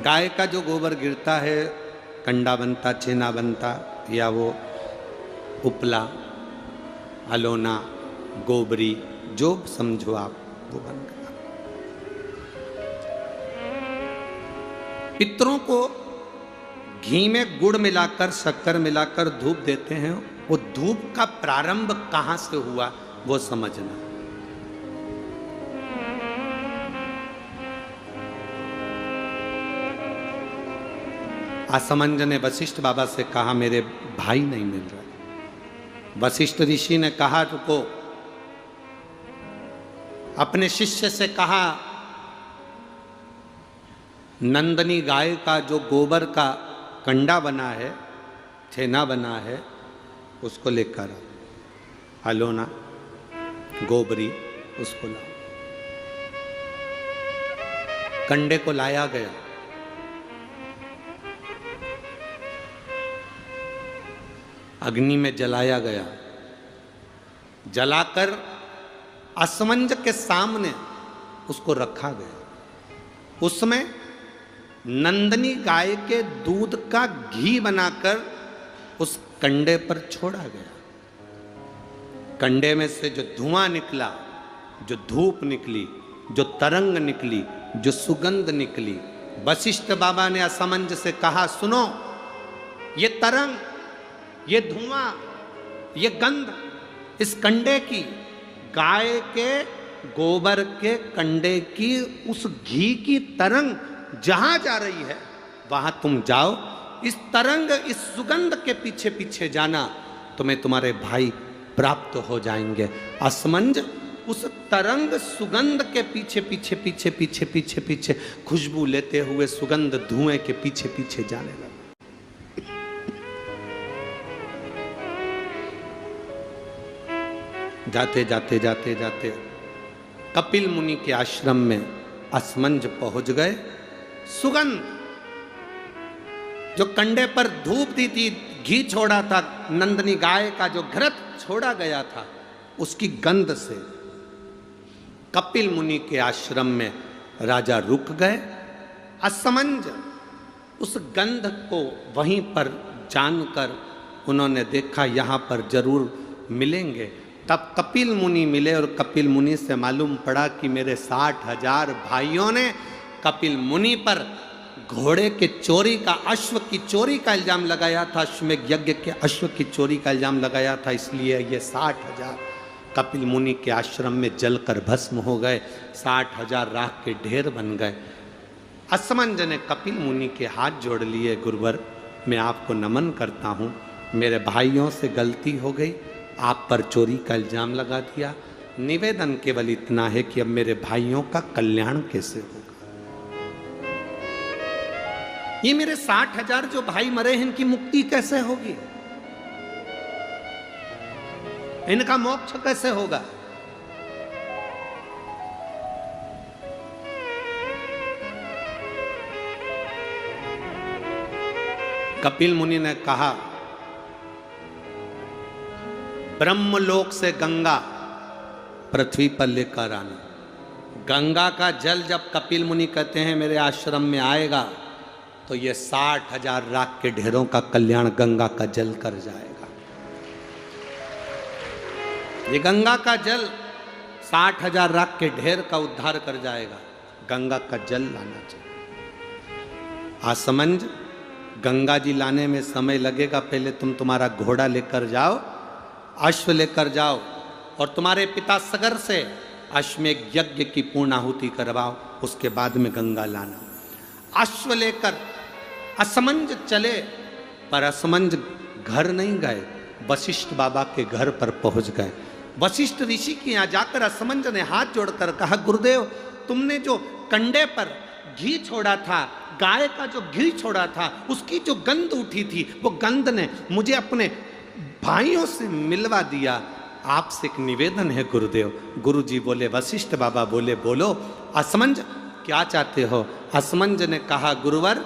गाय का जो गोबर गिरता है, कंडा बनता, छेना बनता, या वो उपला, अलोना, गोबरी, जो समझो आप, वो बन गया। पितरों को घी में गुड़ मिलाकर, शक्कर मिलाकर धूप देते हैं। वो धूप का प्रारंभ कहां से हुआ वो समझना। असमंज ने वशिष्ठ बाबा से कहा मेरे भाई नहीं मिल रहे। वशिष्ठ ऋषि ने कहा रुको, अपने शिष्य से कहा नंदनी गाय का जो गोबर का कंडा बना है, छेना बना है, उसको लेकर अलोना, गोबरी, उसको लाओ। कंडे को लाया गया। अग्नि में जलाया गया। जलाकर असमंज के सामने उसको रखा गया। उसमें नंदनी गाय के दूध का घी बनाकर उस कंडे पर छोड़ा गया। कंडे में से जो धुआं निकला, जो धूप निकली, जो तरंग निकली, जो सुगंध निकली, वशिष्ठ बाबा ने असमंज से कहा सुनो, ये तरंग, ये धुआं, ये गंध इस कंडे की, गाय के गोबर के कंडे की उस घी की तरंग जहां जा रही है वहां तुम जाओ। इस तरंग, इस सुगंध के पीछे पीछे जाना, तुम्हें तुम्हारे भाई प्राप्त हो जाएंगे। असमंज उस तरंग सुगंध के पीछे पीछे पीछे पीछे पीछे पीछे खुशबू लेते हुए सुगंध धुएं के पीछे पीछे जाने लगा। जाते जाते जाते जाते कपिल मुनि के आश्रम में असमंज पहुंच गए। सुगंध, जो कंडे पर धूप दी थी, घी छोड़ा था, नंदनी गाय का जो घृत छोड़ा गया था, उसकी गंध से कपिल मुनि के आश्रम में राजा रुक गए। असमंज उस गंध को वहीं पर जानकर उन्होंने देखा यहां पर जरूर मिलेंगे। तब कपिल मुनि मिले और कपिल मुनि से मालूम पड़ा कि मेरे 60,000 भाइयों ने कपिल मुनि पर घोड़े के चोरी का, अश्व की चोरी का इल्जाम लगाया था। अश्वमेध यज्ञ के अश्व की चोरी का इल्जाम लगाया था, इसलिए ये 60,000 कपिल मुनि के आश्रम में जलकर भस्म हो गए। 60,000 राख के ढेर बन गए। असमंज ने कपिल मुनि के हाथ जोड़ लिए, गुरुवर मैं आपको नमन करता हूँ, मेरे भाइयों से गलती हो गई, आप पर चोरी का इल्जाम लगा दिया। निवेदन केवल इतना है कि अब मेरे भाइयों का कल्याण कैसे होगा। ये मेरे 60,000 जो भाई मरे हैं, इनकी मुक्ति कैसे होगी, इनका मोक्ष कैसे होगा। कपिल मुनि ने कहा ब्रह्मलोक से गंगा पृथ्वी पर लेकर आना। गंगा का जल जब कपिल मुनि कहते हैं मेरे आश्रम में आएगा, तो ये 60,000 राख के ढेरों का कल्याण गंगा का जल कर जाएगा। ये गंगा का जल 60,000 राख के ढेर का उद्धार कर जाएगा। गंगा का जल लाना चाहिए। असमंज, गंगा जी लाने में समय लगेगा, पहले तुम तुम्हारा घोड़ा लेकर जाओ, अश्व लेकर जाओ और तुम्हारे पिता सगर से अश्वमेध यज्ञ की पूर्णाहुति करवाओ, उसके बाद में गंगा लाना। अश्व लेकर असमंज चले, पर असमंज घर नहीं गए, वशिष्ठ बाबा के घर पर पहुंच गए। वशिष्ठ ऋषि के यहाँ जाकर असमंज ने हाथ जोड़कर कहा गुरुदेव, तुमने जो कंडे पर घी छोड़ा था, गाय का जो घी छोड़ा था, उसकी जो गंध उठी थी, वो गंध ने मुझे अपने भाइयों से मिलवा दिया। आपसे एक निवेदन है गुरुदेव। गुरुजी बोले, वशिष्ठ बाबा बोले बोलो असमंज क्या चाहते हो। असमंज ने कहा गुरुवर,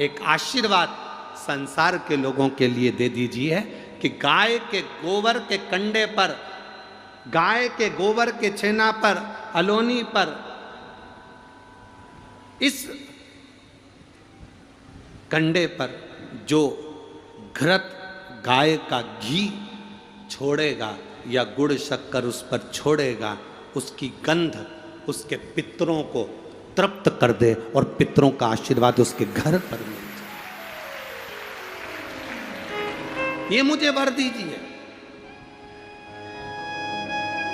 एक आशीर्वाद संसार के लोगों के लिए दे दीजिए कि गाय के गोबर के कंडे पर, गाय के गोबर के छेना पर, अलोनी पर इस कंडे पर जो घृत गाय का घी छोड़ेगा या गुड़ शक्कर उस पर छोड़ेगा, उसकी गंध उसके पितरों को तृप्त कर दे और पितरों का आशीर्वाद उसके घर पर मिल जाए। ये मुझे वर दीजिए,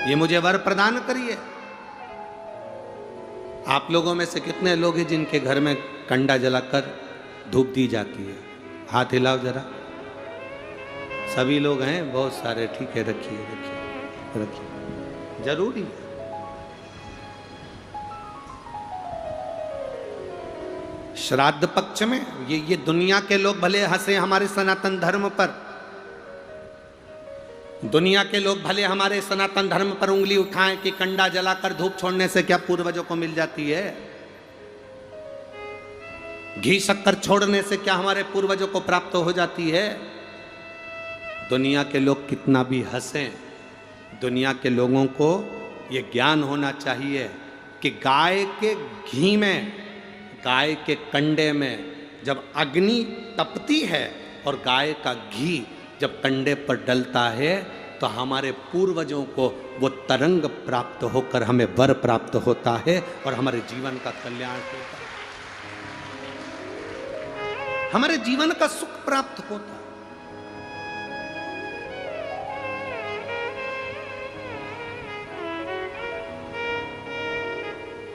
ये मुझे वर प्रदान करिए। आप लोगों में से कितने लोग हैं जिनके घर में कंडा जलाकर धूप दी जाती है? हाथ हिलाओ जरा। सभी लोग हैं, बहुत सारे। ठीक है, रखिए रखिए रखिए, जरूरी है। श्राद्ध पक्ष में ये दुनिया के लोग भले हंसे हमारे सनातन धर्म पर, दुनिया के लोग भले हमारे सनातन धर्म पर उंगली उठाएं कि कंडा जलाकर धूप छोड़ने से क्या पूर्वजों को मिल जाती है, घी शक्कर छोड़ने से क्या हमारे पूर्वजों को प्राप्त हो जाती है। दुनिया के लोग कितना भी हंसें, दुनिया के लोगों को ये ज्ञान होना चाहिए कि गाय के घी में, गाय के कंडे में जब अग्नि तपती है और गाय का घी जब कंडे पर डलता है तो हमारे पूर्वजों को वो तरंग प्राप्त होकर हमें वर प्राप्त होता है और हमारे जीवन का कल्याण होता है, हमारे जीवन का सुख प्राप्त होता है।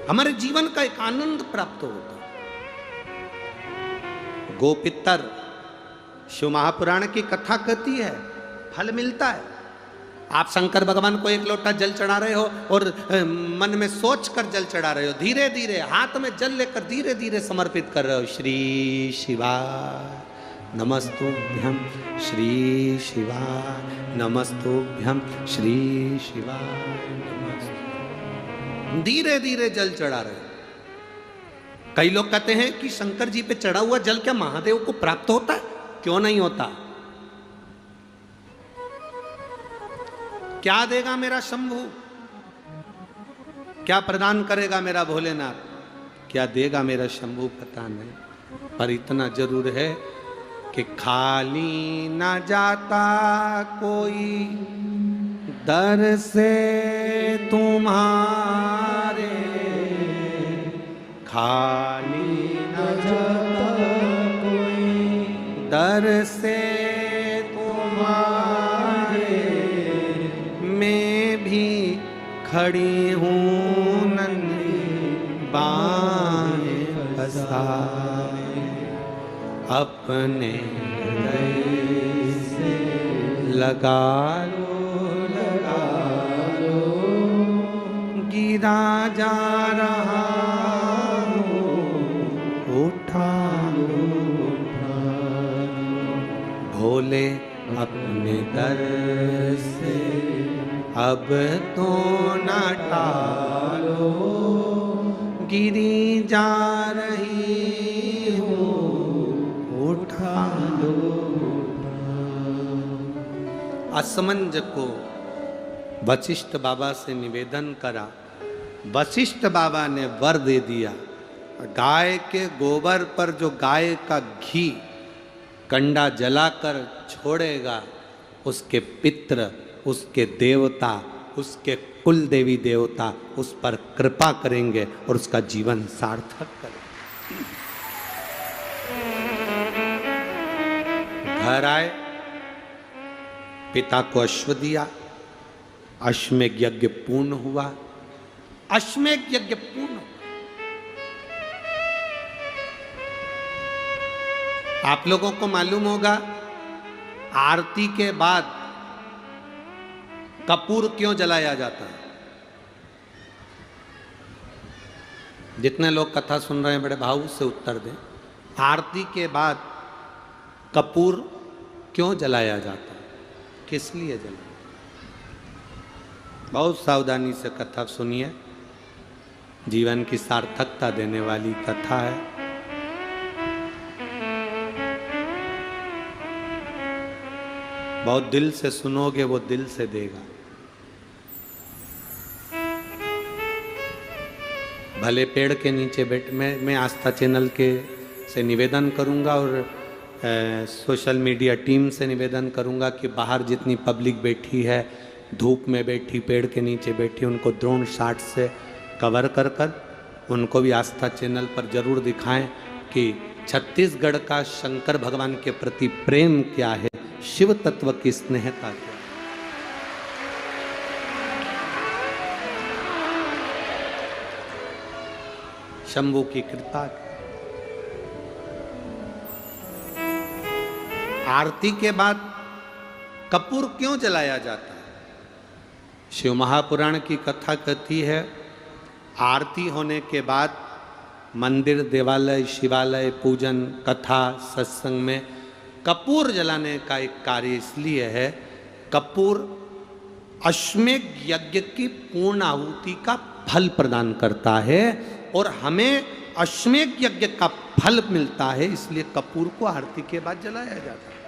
हमारे जीवन का एक आनंद प्राप्त होता है। गोपितर शिव महापुराण की कथा कहती है, फल मिलता है। आप शंकर भगवान को एक लोटा जल चढ़ा रहे हो और मन में सोच कर जल चढ़ा रहे हो, धीरे धीरे हाथ में जल लेकर धीरे धीरे समर्पित कर रहे हो। श्री शिवाय नमस्तुभ्यं, श्री शिवाय नमस्तुभ्यं, श्री शिवाय नमस्तुभ्यं। धीरे धीरे जल चढ़ा रहे हो। कई लोग कहते हैं कि शंकर जी पे चढ़ा हुआ जल क्या महादेव को प्राप्त होता है? क्यों नहीं होता? क्या देगा मेरा शंभू, क्या प्रदान करेगा मेरा भोलेनाथ, क्या देगा मेरा शंभू पता नहीं, पर इतना जरूर है कि खाली ना जाता कोई दर से तुम्हारे, खाली न जाता कोई दर से तुम्हारे, मैं भी खड़ी हूँ नन्ही बाहें पसारे, अपने हृदय से लगा लो, गिरा जा रहा भोले अपने दर से अब तो न टालो, गिरी जा रही हूँ उठा लो। असमंज को वशिष्ठ बाबा से निवेदन करा, वशिष्ठ बाबा ने वर दे दिया। गाय के गोबर पर जो गाय का घी कंडा जलाकर छोड़ेगा, उसके पित्र, उसके देवता, उसके कुल देवी देवता उस पर कृपा करेंगे और उसका जीवन सार्थक करेंगे। घर आए, पिता को अश्व दिया, अश्वमेध यज्ञ पूर्ण हुआ। अश्वमेध यज्ञ पूर्ण। आप लोगों को मालूम होगा आरती के बाद कपूर क्यों जलाया जाता है? जितने लोग कथा सुन रहे हैं बड़े भाव से उत्तर दें। आरती के बाद कपूर क्यों जलाया जाता है? किस लिए जलाया? बहुत सावधानी से कथा सुनिए, जीवन की सार्थकता देने वाली कथा है। बहुत दिल से सुनोगे वो दिल से देगा। भले पेड़ के नीचे बैठ मैं आस्था चैनल के से निवेदन करूंगा और सोशल मीडिया टीम से निवेदन करूंगा कि बाहर जितनी पब्लिक बैठी है, धूप में बैठी, पेड़ के नीचे बैठी, उनको ड्रोन शॉट से कवर कर उनको भी आस्था चैनल पर जरूर दिखाएं कि छत्तीसगढ़ का शंकर भगवान के प्रति प्रेम क्या है, शिव तत्व की स्नेहता क्या है। शंभू की कृपा। आरती के बाद कपूर क्यों जलाया जाता है? शिव महापुराण की कथा कहती है, आरती होने के बाद मंदिर, देवालय, शिवालय, पूजन, कथा, सत्संग में कपूर जलाने का एक कार्य इसलिए है, कपूर अश्वमेध यज्ञ की पूर्ण आहुति का फल प्रदान करता है और हमें अश्वमेध यज्ञ का फल मिलता है, इसलिए कपूर को आरती के बाद जलाया जाता है।